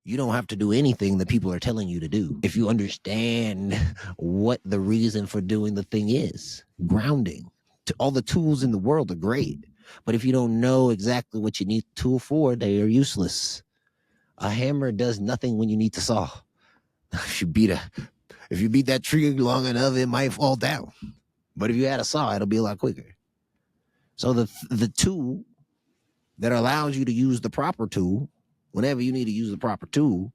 You don't have to do anything that people are telling you to do. If you understand what the reason for doing the thing is, grounding. All the tools in the world are great, but if you don't know exactly what you need the tool for, they are useless. A hammer does nothing when you need to saw. If you beat that tree long enough, it might fall down. But if you add a saw, it'll be a lot quicker. So the tool that allows you to use the proper tool, whenever you need to use the proper tool,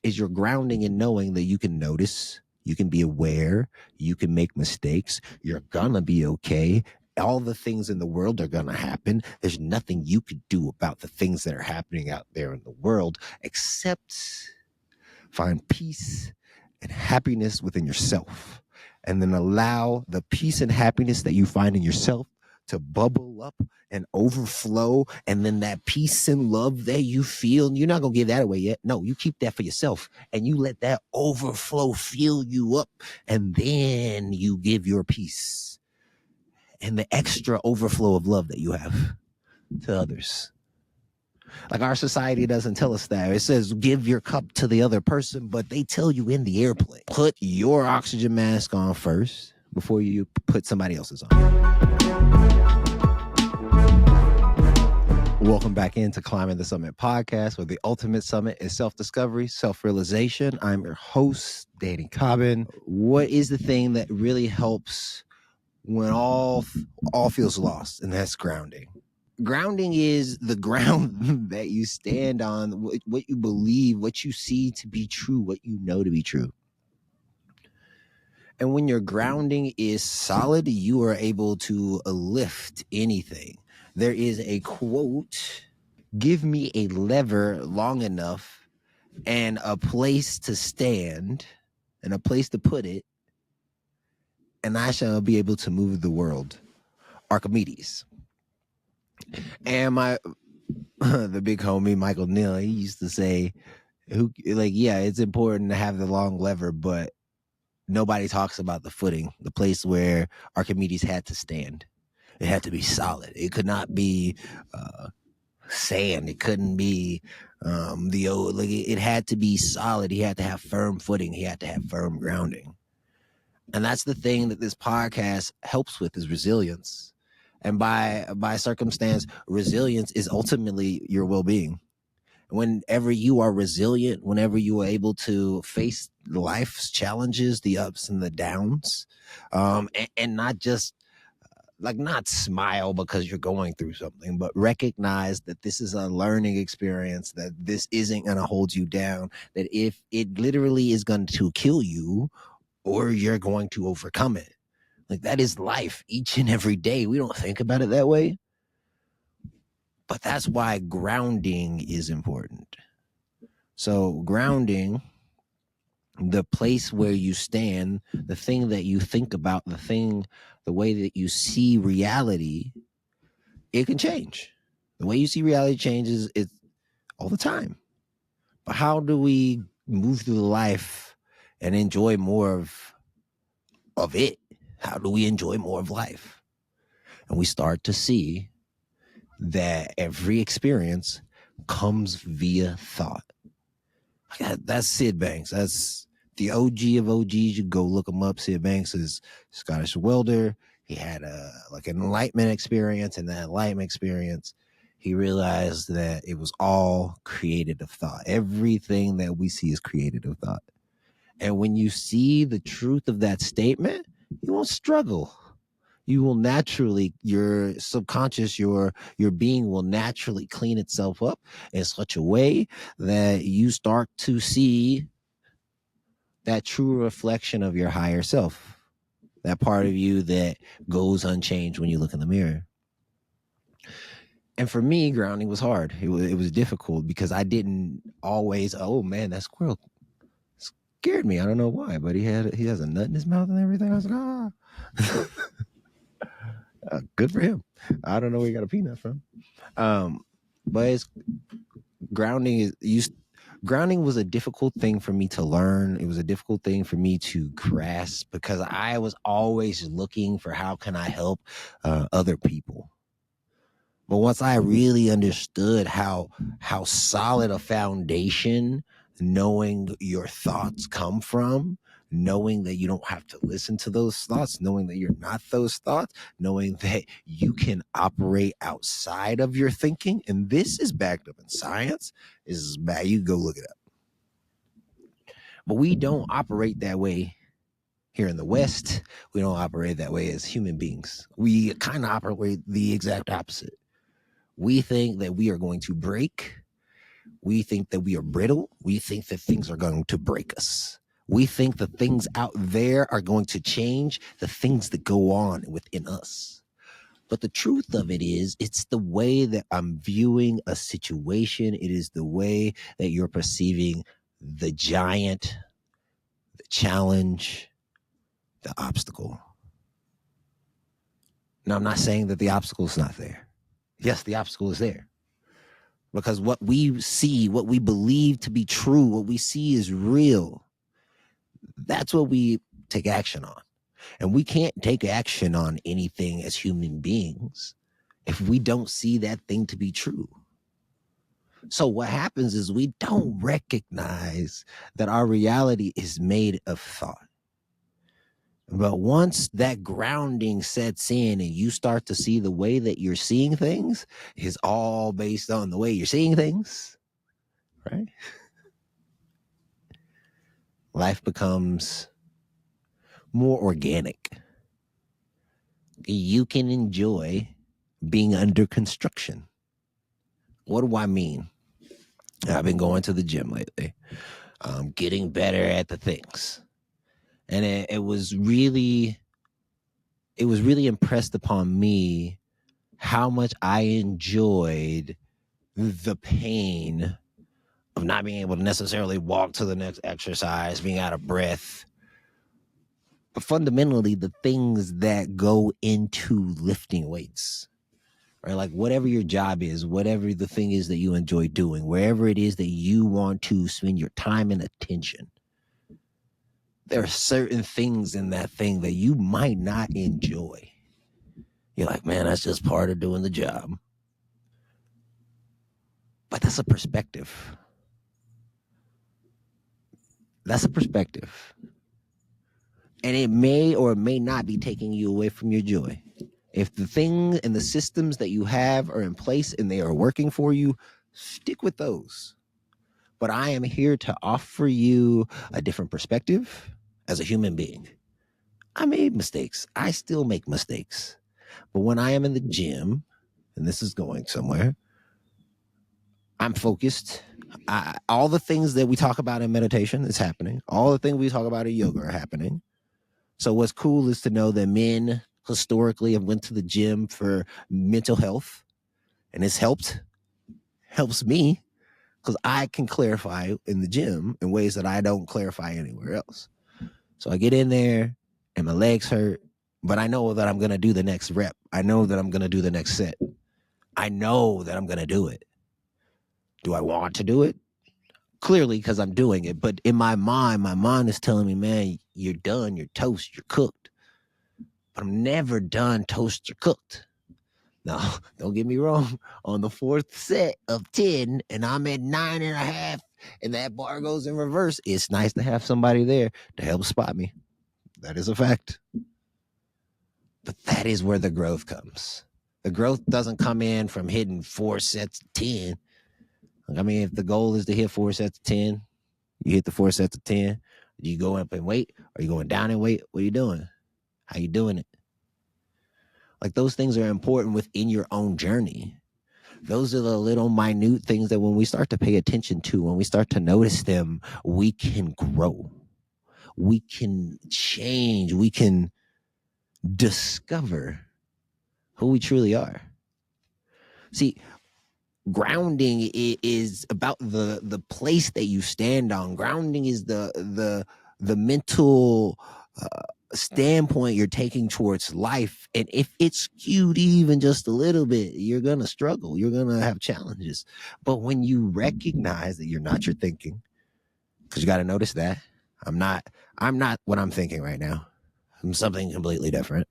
is your grounding in knowing that you can notice, you can be aware, you can make mistakes, you're gonna be okay. All the things in the world are gonna happen. There's nothing you could do about the things that are happening out there in the world except find peace and happiness within yourself, and then allow the peace and happiness that you find in yourself to bubble up and overflow. And then that peace and love that you feel, you're not going to give that away yet. No, you keep that for yourself and you let that overflow fill you up. And then you give your peace and the extra overflow of love that you have to others. Like, our society doesn't tell us that. It says give your cup to the other person, but they tell you in the airplane, put your oxygen mask on first before you put somebody else's on. Welcome back into Climbing the Summit podcast, where the ultimate summit is self-discovery, self-realization. I'm your host, Danny Cobbin. What is the thing that really helps when all feels lost? And that's grounding. Grounding is the ground that you stand on, what you believe, what you see to be true, what you know to be true. And when your grounding is solid, you are able to lift anything. There is a quote, give me a lever long enough and a place to stand and a place to put it, and I shall be able to move the world. Archimedes. And the big homie, Michael Neal, he used to say, it's important to have the long lever, but nobody talks about the footing, the place where Archimedes had to stand. It had to be solid. It could not be sand. It couldn't be it had to be solid. He had to have firm footing. He had to have firm grounding. And that's the thing that this podcast helps with, is resilience. And by circumstance, resilience is ultimately your well-being. Whenever you are resilient, whenever you are able to face life's challenges, the ups and the downs, and not just not smile because you're going through something, but recognize that this is a learning experience, that this isn't going to hold you down, that if it literally is going to kill you, or you're going to overcome it. Like, that is life each and every day. We don't think about it that way. But that's why grounding is important. So grounding, the place where you stand, the thing that you think about, the way that you see reality, it can change. The way you see reality changes it all the time. But how do we move through life and enjoy more of it? How do we enjoy more of life? And we start to see that every experience comes via thought. That's Sid Banks. That's the OG of OGs. You go look him up. Sid Banks is a Scottish welder. He had an enlightenment experience. And that enlightenment experience, he realized that it was all created of thought. Everything that we see is created of thought. And when you see the truth of that statement, you won't struggle. You will naturally, your subconscious, your being will naturally clean itself up in such a way that you start to see that true reflection of your higher self, that part of you that goes unchanged when you look in the mirror. And for me, grounding was hard. It was difficult because I didn't always, oh man, that squirrel scared me. I don't know why, but he has a nut in his mouth and everything. I was like, good for him. I don't know where he got a peanut from. But grounding was a difficult thing for me to learn. It was a difficult thing for me to grasp because I was always looking for how can I help other people. But once I really understood how solid a foundation knowing your thoughts come from, knowing that you don't have to listen to those thoughts, knowing that you're not those thoughts, knowing that you can operate outside of your thinking, and this is backed up in science. This is bad. You go look it up. But we don't operate that way here in the West. We don't operate that way as human beings. We kind of operate the exact opposite. We think that we are going to break. We think that we are brittle. We think that things are going to break us. We think the things out there are going to change the things that go on within us. But the truth of it is, it's the way that I'm viewing a situation. It is the way that you're perceiving the giant, the challenge, the obstacle. Now, I'm not saying that the obstacle is not there. Yes, the obstacle is there. Because what we see, what we believe to be true, what we see is real. That's what we take action on. And we can't take action on anything as human beings if we don't see that thing to be true. So what happens is we don't recognize that our reality is made of thought. But once that grounding sets in and you start to see the way that you're seeing things is all based on the way you're seeing things, right? Life becomes more organic. You can enjoy being under construction. What do I mean? I've been going to the gym lately, getting better at the things. And it was really impressed upon me how much I enjoyed the pain of not being able to necessarily walk to the next exercise, being out of breath. But fundamentally, the things that go into lifting weights, right? Like whatever your job is, whatever the thing is that you enjoy doing, wherever it is that you want to spend your time and attention, there are certain things in that thing that you might not enjoy. You're like, man, that's just part of doing the job. But that's a perspective. That's a perspective. And it may or may not be taking you away from your joy. If the things and the systems that you have are in place and they are working for you, stick with those. But I am here to offer you a different perspective as a human being. I made mistakes. I still make mistakes. But when I am in the gym, and this is going somewhere, I'm focused. All the things that we talk about in meditation is happening. All the things we talk about in yoga are happening. So what's cool is to know that men historically have went to the gym for mental health, and it's helps me because I can clarify in the gym in ways that I don't clarify anywhere else. So I get in there and my legs hurt, but I know that I'm going to do the next rep. I know that I'm going to do the next set. I know that I'm going to do it. Do I want to do it? Clearly, because I'm doing it. But in my mind is telling me, man, you're done. You're toast. You're cooked. But I'm never done toast or cooked. Now, don't get me wrong. On the fourth set of 10, and I'm at 9.5, and that bar goes in reverse, it's nice to have somebody there to help spot me. That is a fact. But that is where the growth comes. The growth doesn't come in from hitting 4 sets of 10. I mean, if the goal is to hit 4 sets of 10, you hit the 4 sets of 10. You go up in weight? Are you going down in weight? What are you doing? How you doing it? Like those things are important within your own journey. Those are the little minute things that when we start to pay attention to, when we start to notice them, we can grow. We can change. We can discover who we truly are. See, grounding is about the place that you stand on. Grounding is the mental standpoint you're taking towards life. And if it's skewed even just a little bit, you're going to struggle. You're going to have challenges. But when you recognize that you're not your thinking, because you got to notice that I'm not what I'm thinking right now. I'm something completely different.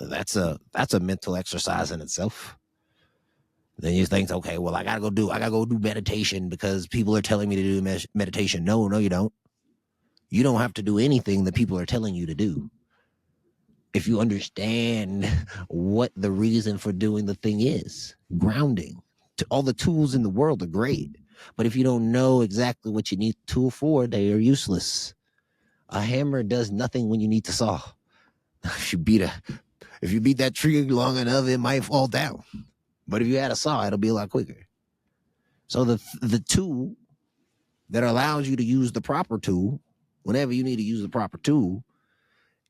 That's a mental exercise in itself. Then you think, okay, well, I gotta go do meditation because people are telling me to do meditation. No, you don't. You don't have to do anything that people are telling you to do. If you understand what the reason for doing the thing is, grounding. All the tools in the world are great, but if you don't know exactly what you need the tool for, they are useless. A hammer does nothing when you need to saw. If you beat that tree long enough, it might fall down. But if you had a saw, it'll be a lot quicker. So the tool that allows you to use the proper tool, whenever you need to use the proper tool,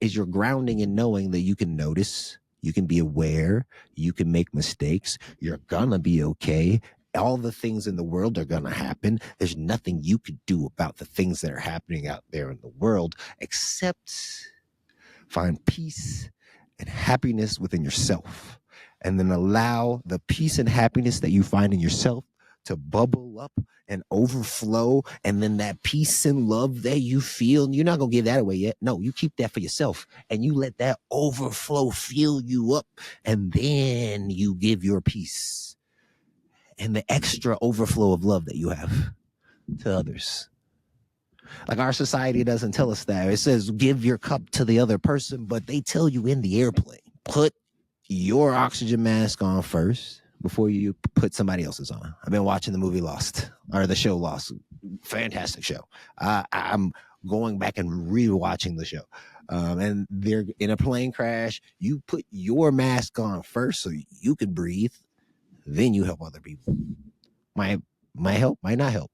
is your grounding in knowing that you can notice, you can be aware, you can make mistakes, you're gonna be okay. All the things in the world are gonna happen. There's nothing you could do about the things that are happening out there in the world except find peace and happiness within yourself, and then allow the peace and happiness that you find in yourself to bubble up and overflow. And then that peace and love that you feel, you're not going to give that away yet. No, you keep that for yourself and you let that overflow fill you up. And then you give your peace and the extra overflow of love that you have to others. Like, our society doesn't tell us that. It says give your cup to the other person, but they tell you in the airplane, put your oxygen mask on first before you put somebody else's on. I've been watching the movie Lost, or the show Lost. Fantastic show. I'm going back and rewatching the show. And they're in a plane crash. You put your mask on first so you can breathe. Then you help other people. Might help, might not help.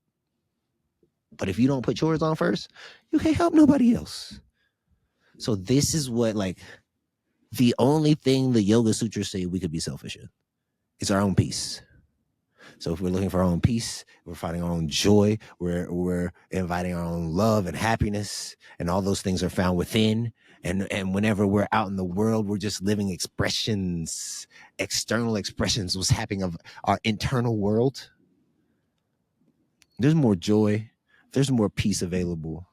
But if you don't put yours on first, you can't help nobody else. So this is what, like, the only thing the Yoga Sutras say we could be selfish in is our own peace. So if we're looking for our own peace, we're finding our own joy, we're inviting our own love and happiness, and all those things are found within. And whenever we're out in the world, we're just living expressions, external expressions, what's happening of our internal world. There's more joy, there's more peace available.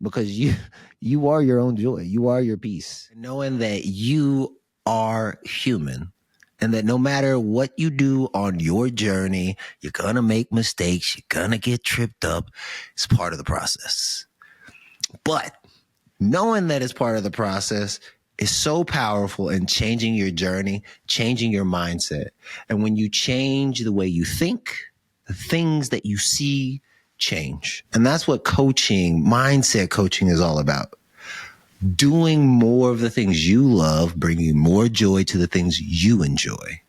Because you are your own joy. You are your peace. Knowing that you are human and that no matter what you do on your journey, you're going to make mistakes. You're going to get tripped up. It's part of the process. But knowing that it's part of the process is so powerful in changing your journey, changing your mindset. And when you change the way you think, the things that you see change. And that's what coaching, mindset coaching, is all about. Doing more of the things you love, bringing more joy to the things you enjoy.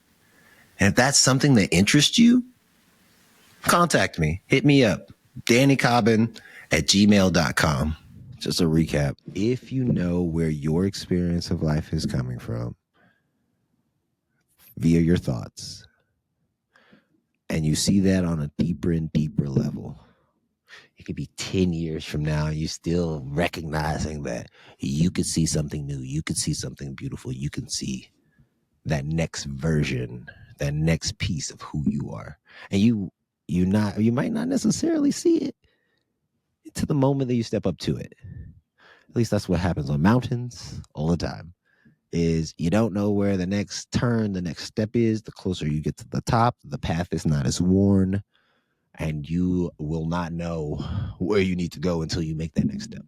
And if that's something that interests you, contact me. Hit me up. Danny Cobbin at gmail.com. Just a recap. If you know where your experience of life is coming from via your thoughts, and you see that on a deeper and deeper level, it could be 10 years from now, you still recognizing that you could see something new. You could see something beautiful. You can see that next version, that next piece of who you are. And you might not necessarily see it to the moment that you step up to it. At least that's what happens on mountains all the time, is you don't know where the next turn, the next step is. The closer you get to the top, the path is not as worn. And you will not know where you need to go until you make that next step.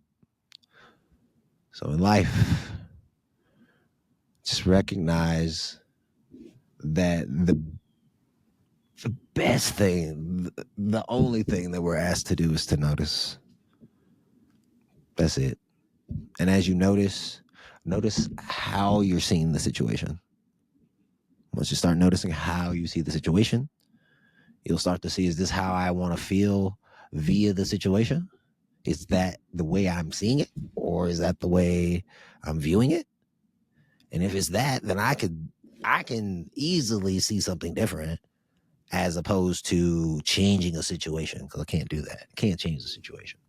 So in life, just recognize that the best thing, the only thing that we're asked to do is to notice. That's it. And as you notice how you're seeing the situation. Once you start noticing how you see the situation, you'll start to see, is this how I want to feel via the situation? Is that the way I'm seeing it? Or is that the way I'm viewing it? And if it's that, then I can easily see something different, as opposed to changing a situation, because I can't do that. I can't change the situation.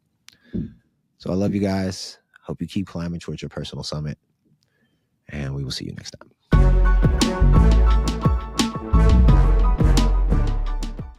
So I love you guys. Hope you keep climbing towards your personal summit. And we will see you next time.